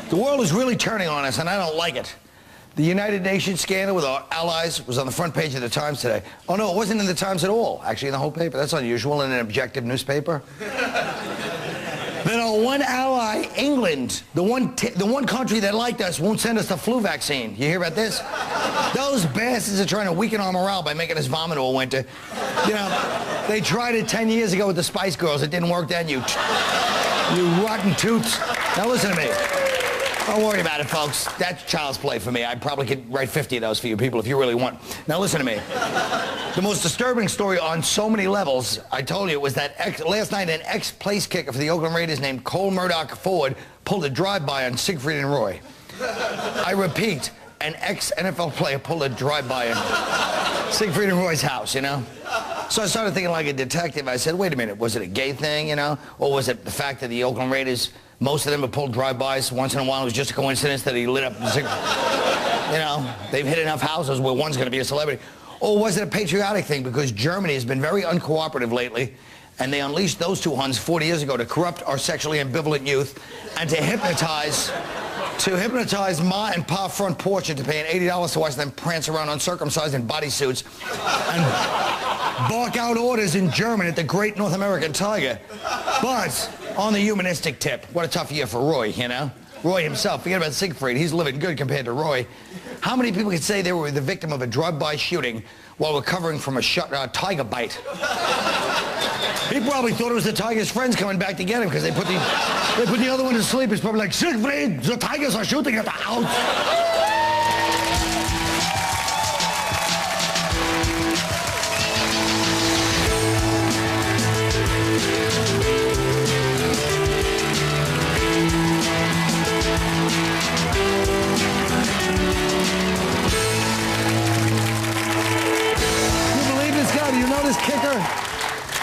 The world is really turning on us, and I don't like it. The United Nations scandal with our allies was on the front page of the Times today. Oh, no, it wasn't in the Times at all, actually, in the whole paper. That's unusual in an objective newspaper. Then our one ally, England, the one country that liked us, won't send us the flu vaccine. You hear about this? Those bastards are trying to weaken our morale by making us vomit all winter. You know, they tried it 10 years ago with the Spice Girls. It didn't work then, you rotten toots. Now listen to me. Don't worry about it, folks. That's child's play for me. I probably could write 50 of those for you people if you really want. Now listen to me. The most disturbing story on so many levels, I told you, was that last night an ex-place kicker for the Oakland Raiders named Cole Murdoch Ford pulled a drive-by on Siegfried and Roy. I repeat, an ex-NFL player pulled a drive-by on Siegfried and Roy's house, you know? So I started thinking like a detective. I said, wait a minute, was it a gay thing, you know? Or was it the fact that the Oakland Raiders, most of them have pulled drive-bys. Once in a while, it was just a coincidence that he lit up, you know, they've hit enough houses where one's going to be a celebrity. Or was it a patriotic thing? Because Germany has been very uncooperative lately, and they unleashed those two Huns 40 years ago to corrupt our sexually ambivalent youth and to hypnotize Ma and Pa front porch into paying $80 to watch them prance around uncircumcised in bodysuits and bark out orders in German at the great North American tiger. But on the humanistic tip, what a tough year for Roy, you know? Roy himself, forget about Siegfried, he's living good compared to Roy. How many people could say they were the victim of a drive-by shooting while recovering from a tiger bite? He probably thought it was the tiger's friends coming back to get him because they put the other one to sleep. He's probably like, Siegfried, the tigers are shooting at the house. Kicker.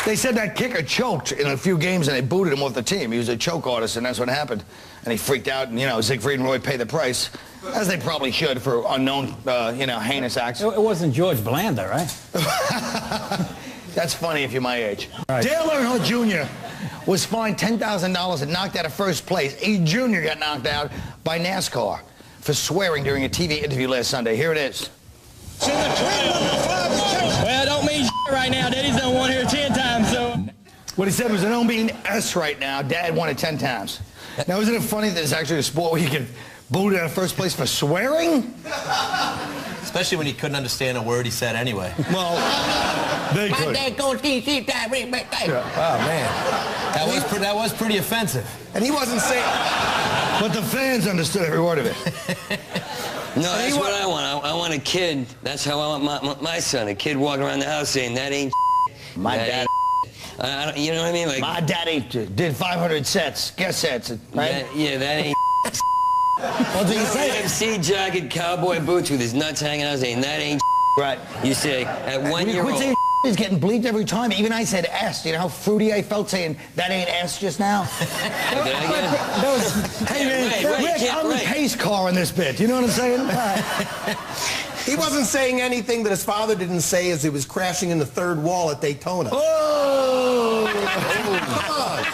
They said that kicker choked in a few games and they booted him off the team. He was a choke artist and that's what happened. And he freaked out and, you know, Siegfried and Roy paid the price, as they probably should for unknown, you know, heinous acts. It wasn't George Blanda, right? That's funny if you're my age. Right. Dale Earnhardt Jr. was fined $10,000 and knocked out of first place. A junior got knocked out by NASCAR for swearing during a TV interview last Sunday. Here it is. Well, don't mean right now. Daddy's done won here 10 times, so. What he said was, I don't mean S right now. Dad won it 10 times. Now, isn't it funny that it's actually a sport where you get booted out of first place for swearing? Especially when you couldn't understand a word he said anyway. Well, they could. Oh, man. That was pretty offensive. And he wasn't saying... But the fans understood every word of it. No, that's what I want. I want a kid. That's how I want my son. A kid walking around the house saying, that ain't my dad. You know what I mean? Like, my daddy did 500 sets, guest sets, right? Yeah, that ain't What do you say? AMC jacket, cowboy boots with his nuts hanging out saying, that ain't right. You say, at 1 year old. Is getting bleeped every time. Even I said S. You know how fruity I felt saying that ain't S just now? Hey man, Rick, I'm the pace car in this bit. You know what I'm saying? He wasn't saying anything that his father didn't say as he was crashing in the third wall at Daytona. Oh! Come on.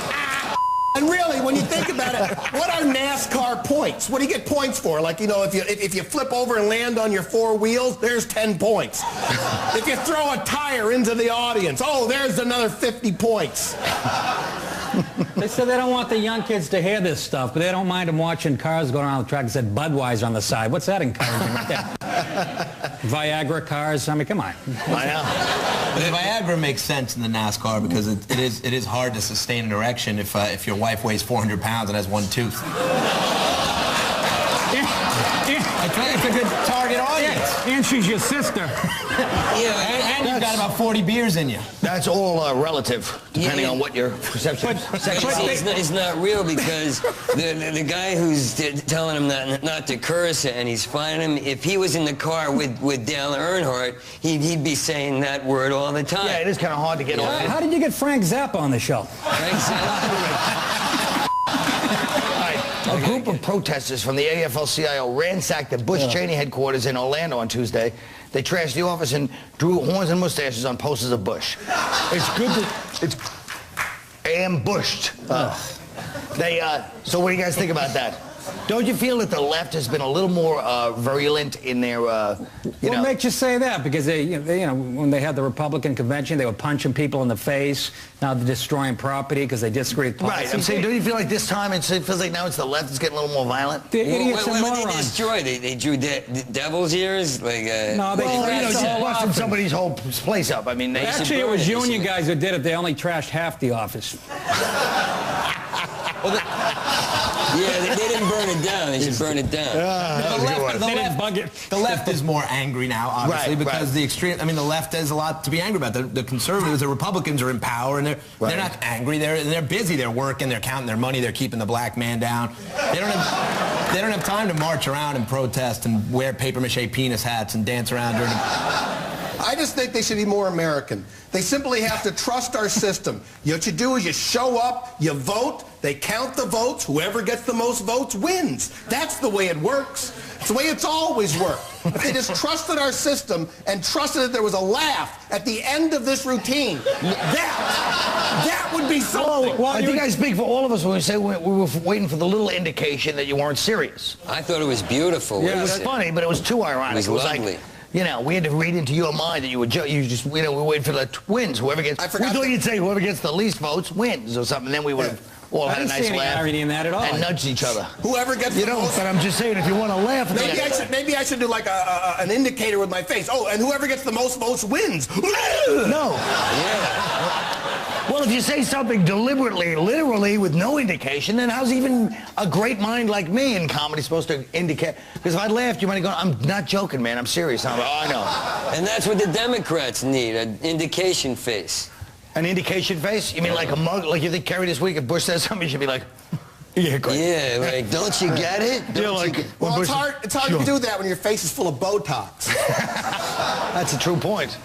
And really, when you think about it, what are NASCAR points? What do you get points for? Like, you know, if you flip over and land on your four wheels, there's 10 points. If you throw a tire into the audience, oh, there's another 50 points. They said they don't want the young kids to hear this stuff, but they don't mind them watching cars going around the track that said Budweiser on the side. What's that encouraging right there? Viagra cars, I mean, come on. I know. But the Viagra makes sense in the NASCAR because it is hard to sustain an erection if your wife weighs 400 pounds and has one tooth. It's a good target audience. And she's your sister. Yeah, and you've got about 40 beers in you. That's all relative, depending on what your perception is. It's not real because the guy who's telling him not to curse and he's fining him, if he was in the car with Dale Earnhardt, he'd be saying that word all the time. Yeah, it is kind of hard to get off. How did you get Frank Zappa on the show? Frank Zappa? A group of protesters from the AFL-CIO ransacked the Bush-Cheney headquarters in Orlando on Tuesday. They trashed the office and drew horns and mustaches on posters of Bush. It's good to... It's ambushed. So what do you guys think about that? Don't you feel that the left has been a little more virulent in their, What makes you say that? Because they, when they had the Republican convention, they were punching people in the face. Now they're destroying property because they disagree with policy. Right. I'm saying, don't you feel like this time it feels like now it's the left is getting a little more violent? They're idiots and What did they morons. destroy? They drew devil's ears? Like, No, they Just trashed busting somebody's whole place up. I mean, they Actually, it was union guys who did it. They only trashed half the office. Yeah, they didn't burn it down. They should burn it down. The left is more angry now, obviously, Right, because right. the extreme. I mean, the left has a lot to be angry about. The conservatives, the Republicans are in power, and they're not angry. They're busy. They're working. They're counting their money. They're keeping the black man down. They don't have time to march around and protest and wear papier-mâché penis hats and dance around during. I just think they should be more American. They simply have to trust our system. What you do is you show up, you vote, they count the votes, whoever gets the most votes wins. That's the way it works. It's the way it's always worked. If they just trusted our system and trusted that there was a laugh at the end of this routine, that would be something. Well, I think I speak for all of us when we say we were waiting for the little indication that you weren't serious. I thought it was beautiful. Yeah, it was funny, but it was too ironic. It was like, lovely. we had to read into your mind that you just, we were waiting for the wins. Whoever gets, I forgot we thought that- you'd say whoever gets the least votes wins or something. Then we would have all had a didn't see nice any laugh irony in that at all. and nudged each other. Whoever gets You the know, most... but I'm just saying, if you want to laugh, Maybe I should do like an indicator with my face. Oh, and whoever gets the most votes wins. No. Well, if you say something deliberately, literally, with no indication, then how's even a great mind like me in comedy supposed to indicate? Because if I laughed, you might have gone, I'm not joking, man. I'm serious. I'm like, oh, I know. And that's what the Democrats need, an indication face. An indication face? You mean like a mug? Like if they carry this week, if Bush says something, you should be like, yeah, great. Yeah, like, don't you get it? Yeah, like, Well, it's hard Sure. to do that when your face is full of Botox. That's a true point.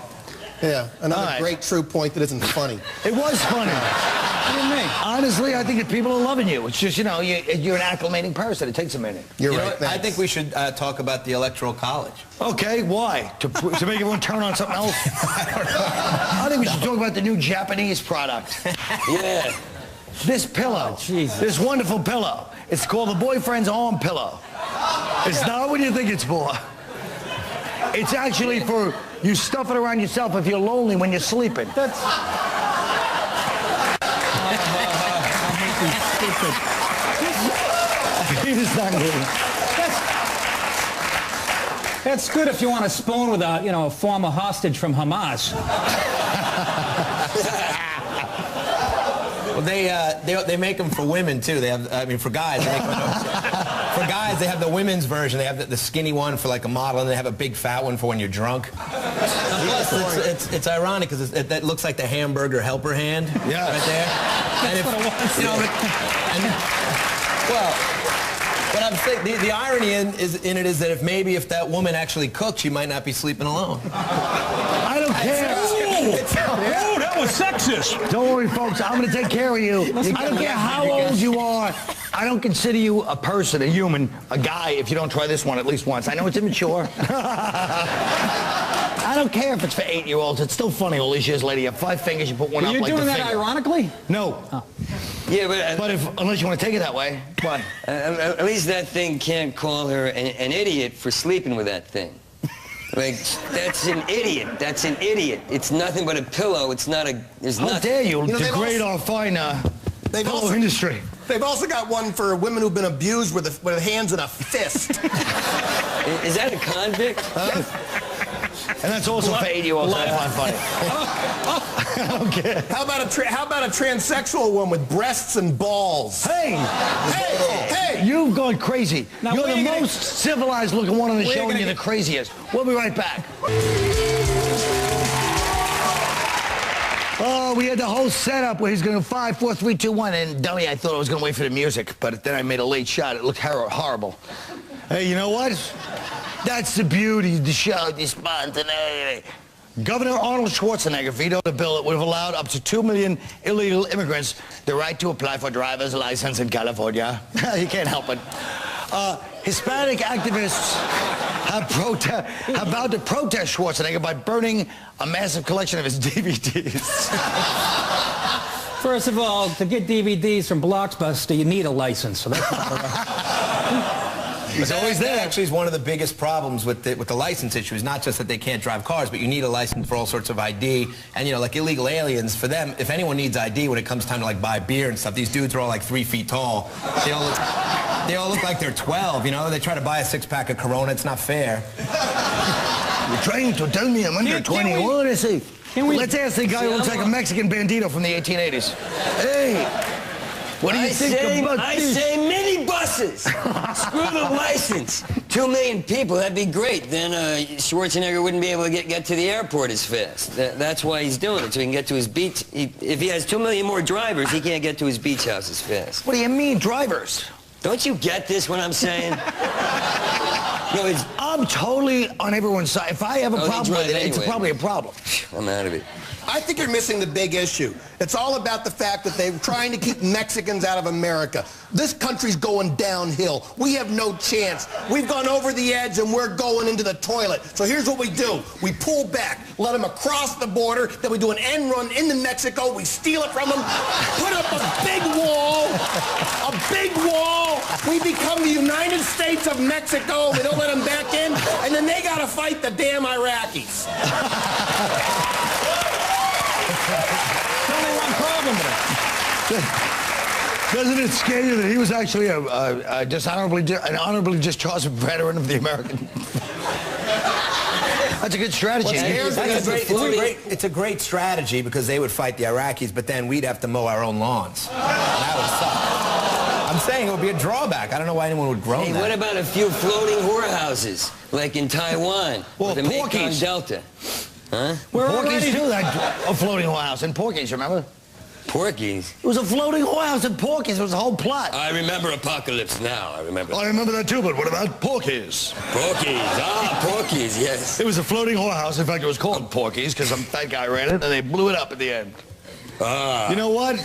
Yeah, another All right. great true point that isn't funny. It was funny. What do you mean? Honestly, I think that people are loving you. It's just, you're an acclimating person. It takes a minute. You're You know right. what? I thanks. think we should talk about the Electoral College. Okay, why? To make everyone turn on something else? I think we should talk about the new Japanese product. Yeah. This pillow. Jesus. This wonderful pillow. It's called the boyfriend's arm pillow. It's not what you think it's for. It's actually for, you stuff it around yourself if you're lonely when you're sleeping. That's... It's not good. That's good if you want to spoon with a former hostage from Hamas. Well, they make them for women too. They have, I mean, for guys, they make them, for guys they have the women's version. They have the skinny one for like a model, and they have a big fat one for when you're drunk. Plus, it's ironic because that looks like the hamburger helper hand. Yeah. Right there. That's what it was. You know, well, what I'm saying, the irony in it is that if that woman actually cooked, she might not be sleeping alone. I don't care. Oh, that was sexist. Don't worry, folks. I'm going to take care of you. I don't care how old you are. I don't consider you a person, a human, a guy, if you don't try this one at least once. I know it's immature. I don't care if it's for 8-year-olds. It's still funny all these years later. You have 5 fingers, you put one Are up you like doing the that finger. ironically? No. Oh. Yeah, but Unless you want to take it that way. What? at least that thing can't call her an idiot for sleeping with that thing. Like, that's an idiot. That's an idiot. It's nothing but a pillow. It's not a... There's How nothing. dare you, they've degrade also- our fine they've pillow also- industry. They've also got one for women who've been abused with hands in a fist. Is that a convict? And that's also for 8-year-olds that I find funny. I don't care. How about a transsexual one with breasts and balls? Hey! Hey! You've gone crazy. Now, You're where the you gonna- most civilized looking one on the Where show you and gonna you're the craziest. We'll be right back. Oh, we had the whole setup where he's going to 5, 4, 3, 2, 1, and dummy, I thought I was going to wait for the music, but then I made a late shot. It looked horrible. Hey, you know what? That's the beauty of the show, the spontaneity. Governor Arnold Schwarzenegger vetoed a bill that would have allowed up to 2 million illegal immigrants the right to apply for a driver's license in California. You can't help it. Hispanic activists have vowed to protest Schwarzenegger by burning a massive collection of his DVDs. First of all, to get DVDs from Blockbuster, you need a license, so that's not right. He's always there. That actually is one of the biggest problems with the license issue. Is not just that they can't drive cars, but you need a license for all sorts of ID. And, you know, like illegal aliens, for them, if anyone needs ID when it comes time to, like, buy beer and stuff, these dudes are all, like, 3 feet tall. They all look like they're 12, you know? They try to buy a six-pack of Corona. It's not fair. You're trying to tell me I'm under 21, I say. Let's ask the guy who looks like a Mexican bandito from the 1880s. Hey, what do you think about this? I say minibuses. Screw the license. 2 million people, that'd be great. Then Schwarzenegger wouldn't be able to get to the airport as fast. That's why he's doing it, so he can get to his beach. If he has 2 million more drivers, he can't get to his beach house as fast. What do you mean, drivers? Don't you get this, what I'm saying? No, I'm totally on everyone's side. If I have a problem with it, anyway. it's probably a problem. I'm out of it. I think you're missing the big issue. It's all about the fact that they're trying to keep Mexicans out of America. This country's going downhill. We have no chance. We've gone over the edge and we're going into the toilet. So here's what we do. We pull back, let them across the border, then we do an end run into Mexico, we steal it from them, put up a big wall, we become the United States of Mexico, we don't let them back in, and then they gotta fight the damn Iraqis. There's only one problem with it. Doesn't it scare you that he was actually an honorably discharged veteran of the American? That's a good strategy. It's a great strategy because they would fight the Iraqis, but then we'd have to mow our own lawns. That would suck. I'm saying it would be a drawback. I don't know why anyone would groan that. What about a few floating whorehouses, like in Taiwan, or the Mekong Delta? Huh? Porky's too, a floating whorehouse in Porky's, remember? Porky's? It was a floating whorehouse in Porky's. It was a whole plot. I remember Apocalypse Now. I remember that too, but what about Porky's? Porky's. Porky's, yes. It was a floating whorehouse. In fact, it was called Porky's because some fat guy ran it, and they blew it up at the end. You know what?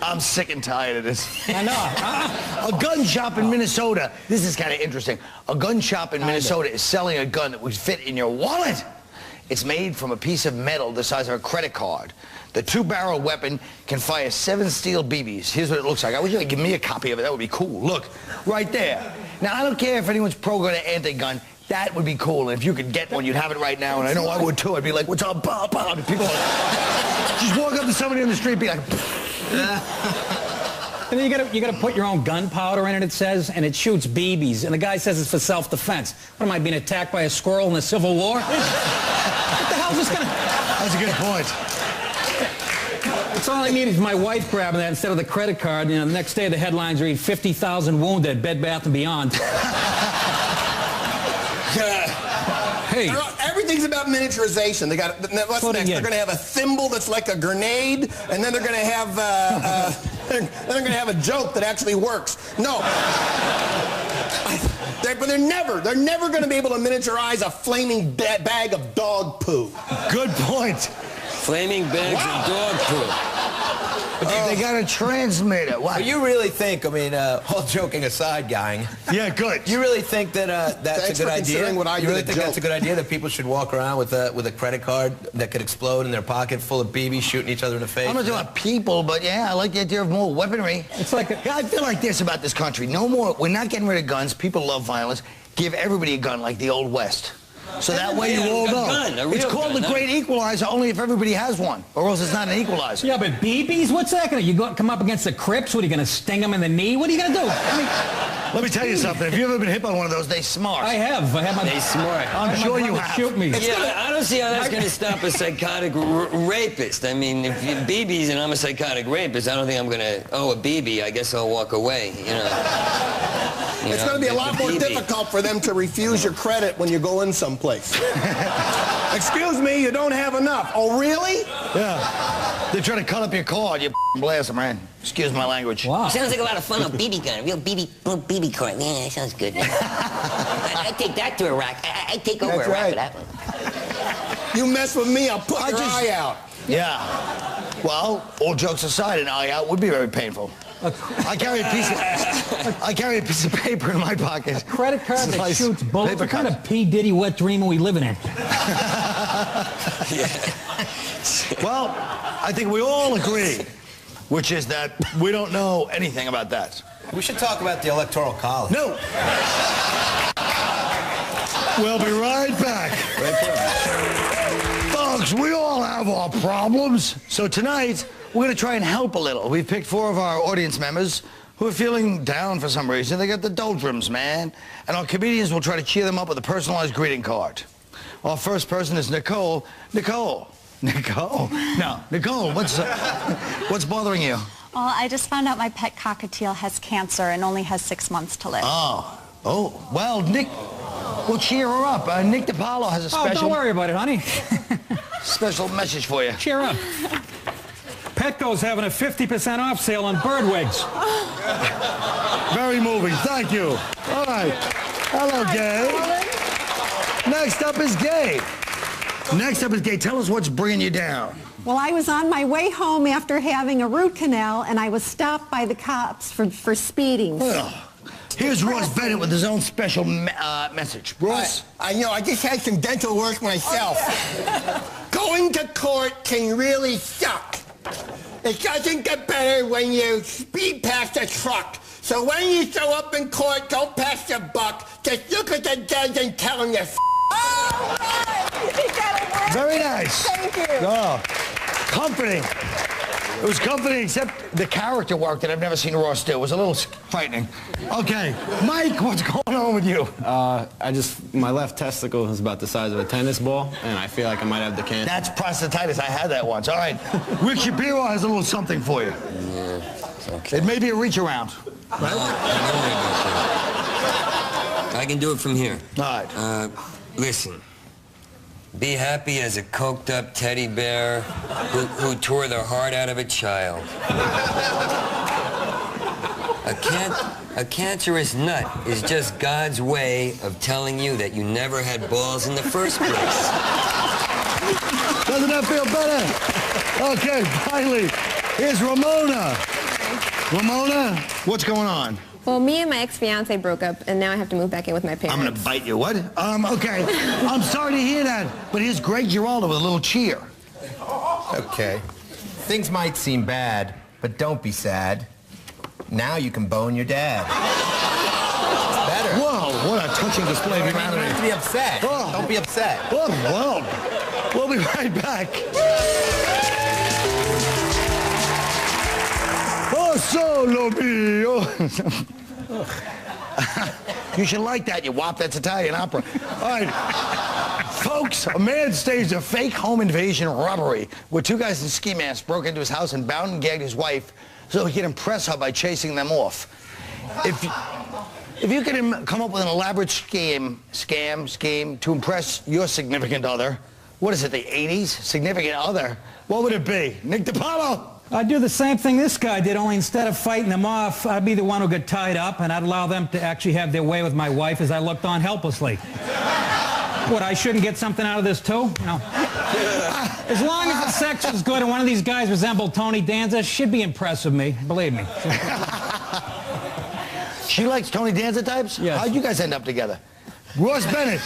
I'm sick and tired of this. I know. A gun shop in Minnesota. This is kind of interesting. A gun shop in Minnesota is selling a gun that would fit in your wallet. It's made from a piece of metal the size of a credit card. The 2-barrel weapon can fire 7 steel BBs. Here's what it looks like. I wish you could give me a copy of it. That would be cool. Look, right there. Now, I don't care if anyone's pro-gun or anti-gun. That would be cool. And if you could get one, you'd have it right now. And I know I would, too. I'd be like, what's up, pow, pow. And people just walk up to somebody on the street and be like... And then you gotta put your own gunpowder in it, it says, and it shoots BBs. And the guy says it's for self-defense. What, am I being attacked by a squirrel in the Civil War? What the hell is this gonna... That's a good point. It's all I need is my wife grabbing that instead of the credit card. You know, the next day the headlines read 50,000 wounded, Bed Bath & Beyond. Hey. Everything's about miniaturization. They got what's next? They're going to have a thimble that's like a grenade, and then they're going to have they're going to have a joke that actually works. No, but they're never going to be able to miniaturize a flaming bag of dog poo. Good point. Flaming bags of dog poo. But they got a transmitter. What? But you really think, I mean, all joking aside, gang. Yeah, good. You really think that that's Thanks a good for idea? considering what I You did really a think joke. that's a good idea that people should walk around with a credit card that could explode in their pocket full of BBs shooting each other in the face? I'm not talking about people, but yeah, I like the idea of more weaponry. It's like yeah, I feel like this about this country. No more. We're not getting rid of guns. People love violence. Give everybody a gun like the Old West. So that way you all know. It's called the Great Equalizer only if everybody has one, or else it's not an equalizer. Yeah, but BBs, what's that gonna? You come up against the Crips? What, are you gonna sting them in the knee? What are you gonna do? I mean, let me tell you something. If you've ever been hit by one of those, they smart. I have. They smart. I'm sure you have. Shoot me. Yeah, I don't see how that's going to stop a psychotic rapist. I mean, if you BBs and I'm a psychotic rapist, I don't think I'm going to, a BB, I guess I'll walk away, you know. It's going to be a lot more difficult for them to refuse your credit when you go in someplace. Excuse me, you don't have enough. Oh, really? Yeah. They're trying to cut up your card. You blast them, man. Excuse my language. Wow. Sounds like a lot of fun, a BB gun, a real BB card. Yeah, that sounds good. I take that to Iraq. I take over That's Iraq right. for that one. You mess with me, I'll put your eye out. Yeah. Well, all jokes aside, an eye out would be very painful. I carry a piece of paper in my pocket. Credit card that shoots bullets. What kind of P. Diddy wet dream are we living in? Well, I think we all agree, which is that we don't know anything about that. We should talk about the Electoral College. No. We'll be right back. Folks, we all have our problems. So tonight, we're going to try and help a little. We've picked 4 of our audience members who are feeling down for some reason. They got the doldrums, man. And our comedians will try to cheer them up with a personalized greeting card. Our first person is Nicole. Nicole. No, Nicole, what's bothering you? Well, I just found out my pet cockatiel has cancer and only has 6 months to live. Oh, well, Nick, we'll cheer her up. Nick DiPaolo has a special... Oh, don't worry about it, honey. special message for you. Cheer up. Petco's having a 50% off sale on bird wigs. Very moving, thank you. All right, hello, Gabe. Next up is Gabe. Tell us what's bringing you down. Well, I was on my way home after having a root canal, and I was stopped by the cops for speeding. Well, here's Ross Bennett with his own special message. Ross? I just had some dental work myself. Going to court can really suck. It doesn't get better when you speed past a truck. So when you show up in court, don't pass the buck. Just look at the judge and tell him you're Oh, right. You got it right. Very nice. Thank you. Oh, comforting. It was comforting, except the character work that I've never seen Ross do. It was a little frightening. Okay, Mike, what's going on with you? My left testicle is about the size of a tennis ball, and I feel like I might have the cancer. That's prostatitis. I had that once. All right, Rick Shapiro has a little something for you. Yeah, okay. It may be a reach around, right? I can do it from here. All right. Listen. Be happy as a coked-up teddy bear who tore the heart out of a child. A cancerous nut is just God's way of telling you that you never had balls in the first place. Doesn't that feel better? Okay, finally, here's Ramona. Ramona, what's going on? Well, me and my ex-fiance broke up, and now I have to move back in with my parents. I'm gonna bite you. What? Okay. I'm sorry to hear that, but here's Greg Giraldo with a little cheer. Okay. Things might seem bad, but don't be sad. Now you can bone your dad. It's better. Whoa, what a touching display of humanity. You don't have to be upset. Oh. Don't be upset. Oh, well, we'll be right back. Oh, solo mio. You should like that, you wop. That's Italian opera. All right. Folks, a man staged a fake home invasion robbery where 2 guys in ski masks broke into his house and bound and gagged his wife so he could impress her by chasing them off. If you could come up with an elaborate scheme to impress your significant other, what is it, the 80s? Significant other? What would it be? Nick DiPaolo? I'd do the same thing this guy did, only instead of fighting them off, I'd be the one who got tied up, and I'd allow them to actually have their way with my wife as I looked on helplessly. What, I shouldn't get something out of this, too? No. As long as the sex was good and one of these guys resembled Tony Danza, she'd be impressed with me, believe me. She likes Tony Danza types? Yes. How'd you guys end up together? Ross Bennett.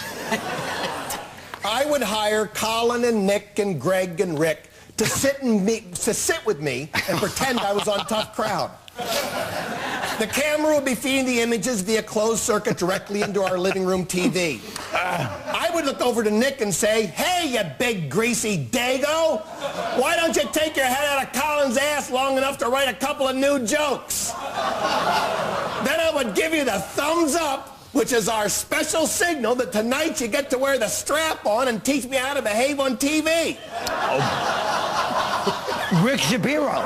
I would hire Colin and Nick and Greg and Rick to sit with me and pretend I was on Tough Crowd. The camera would be feeding the images via closed circuit directly into our living room TV. I would look over to Nick and say, "Hey, you big greasy dago, why don't you take your head out of Colin's ass long enough to write a couple of new jokes?" Then I would give you the thumbs up, which is our special signal that tonight you get to wear the strap on and teach me how to behave on TV. Rick Shapiro.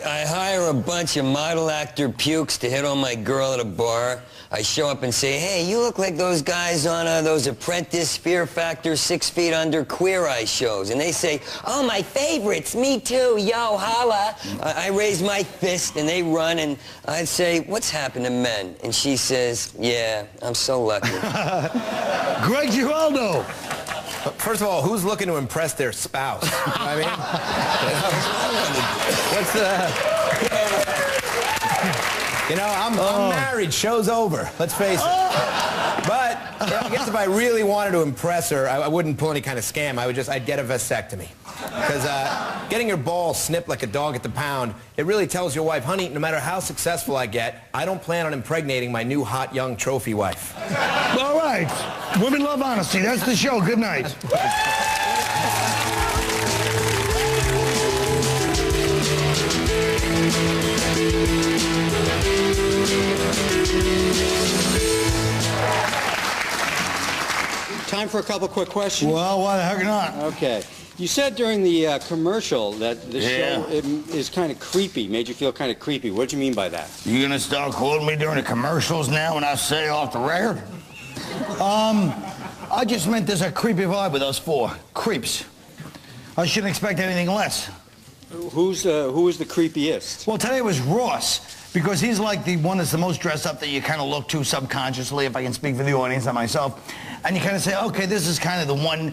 I hire a bunch of model actor pukes to hit on my girl at a bar. I show up and say, "Hey, you look like those guys on those Apprentice, Fear Factor, 6 Feet Under, Queer Eye shows." And they say, "Oh, my favorites, me too, yo, holla." I raise my fist and they run and I say, "What's happened to men?" And she says, "Yeah, I'm so lucky." Greg Giraldo. First of all, who's looking to impress their spouse? I mean, what's the... You know, I'm married. Show's over. Let's face it. But I guess if I really wanted to impress her, I wouldn't pull any kind of scam. I'd get a vasectomy. Because getting your balls snipped like a dog at the pound, it really tells your wife, honey, no matter how successful I get, I don't plan on impregnating my new hot young trophy wife. All right. Women love honesty. That's the show. Good night. Time for a couple quick questions. Well, why the heck not? Okay. You said during the commercial that the show is kind of creepy, made you feel kind of creepy. What did you mean by that? You gonna start quoting me during the commercials now when I say off the record? I just meant there's a creepy vibe with those four creeps. I shouldn't expect anything less. Who is the creepiest? Well, today was Ross, because he's like the one that's the most dressed up that you kind of look to subconsciously, if I can speak for the audience and myself. And you kind of say, okay, this is kind of the one